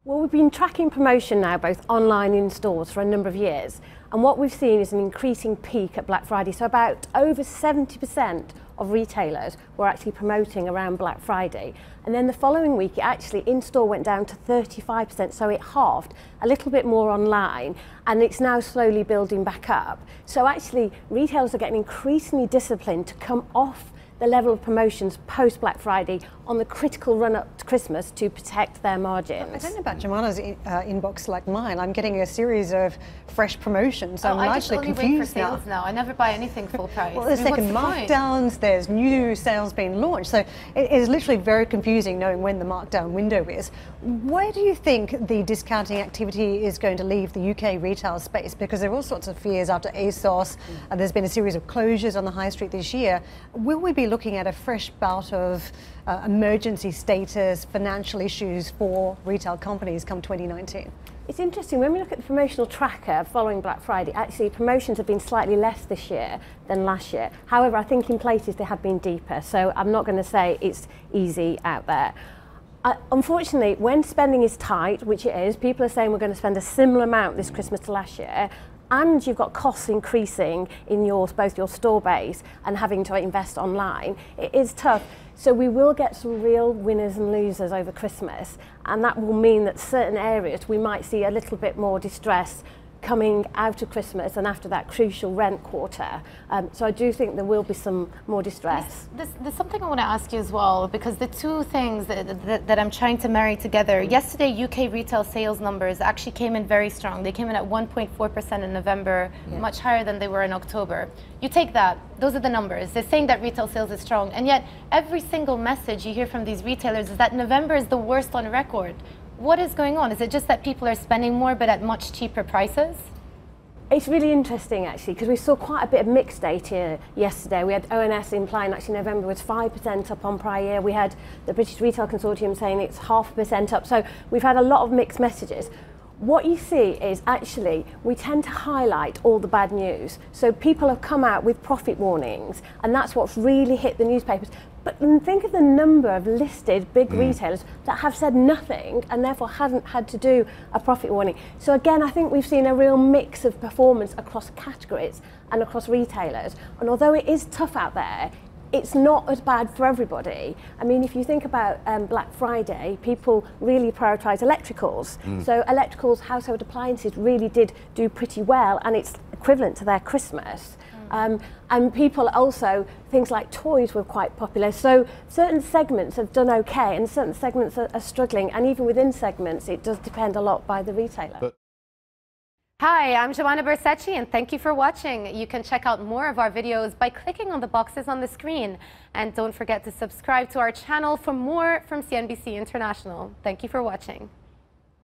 Well, we've been tracking promotion now, both online and in stores, for a number of years. And what we've seen is an increasing peak at Black Friday. So about over 70% of retailers were actually promoting around Black Friday. And then the following week, it actually in-store went down to 35%, so it halved, a little bit more online, and it's now slowly building back up. So actually, retailers are getting increasingly disciplined to come off the level of promotions post Black Friday on the critical run up to Christmas to protect their margins. I don't know about Jemana's inbox like mine. I'm getting a series of fresh promotions, so I'm actually confused I just only wait for sales now. I never buy anything full price. Well, there's second markdowns, there's new sales being launched, so it is literally very confusing knowing when the markdown window is. Where do you think the discounting activity is going to leave the UK retail space? Because there are all sorts of fears after ASOS, and there's been a series of closures on the high street this year. Will we be looking at a fresh bout of emergency status, financial issues for retail companies come 2019? It's interesting, when we look at the promotional tracker following Black Friday, actually promotions have been slightly less this year than last year. However, I think in places they have been deeper, so I'm not going to say it's easy out there. Unfortunately, when spending is tight, which it is, people are saying we're going to spend a similar amount this Christmas to last year, and you've got costs increasing in both your store base and having to invest online, it is tough. So we will get some real winners and losers over Christmas, and that will mean that certain areas we might see a little bit more distress coming out of Christmas and after that crucial rent quarter. So I do think there will be some more distress. There's something I want to ask you as well, because the two things that I'm trying to marry together. Yesterday, UK retail sales numbers actually came in very strong. They came in at 1.4% in November, much higher than they were in October. You take that, those are the numbers. They're saying that retail sales is strong, and yet every single message you hear from these retailers is that November is the worst on record. What is going on? Is it just that people are spending more but at much cheaper prices? It's really interesting actually, because we saw quite a bit of mixed data yesterday. We had ONS implying actually November was 5% up on prior year. We had the British Retail Consortium saying it's 0.5% up. So we've had a lot of mixed messages. What you see is actually we tend to highlight all the bad news. So people have come out with profit warnings, and that's what's really hit the newspapers. But think of the number of listed big retailers that have said nothing and therefore haven't had to do a profit warning. So again, I think we've seen a real mix of performance across categories and across retailers. And although it is tough out there, it's not as bad for everybody. I mean, if you think about Black Friday, people really prioritise electricals. So electricals, household appliances really did do pretty well, and it's equivalent to their Christmas. And people also, things like toys were quite popular. So certain segments have done okay, and certain segments are struggling. And even within segments, it does depend a lot by the retailer. Hi, I'm Jemana Bersace, and thank you for watching. You can check out more of our videos by clicking on the boxes on the screen. And don't forget to subscribe to our channel for more from CNBC International. Thank you for watching.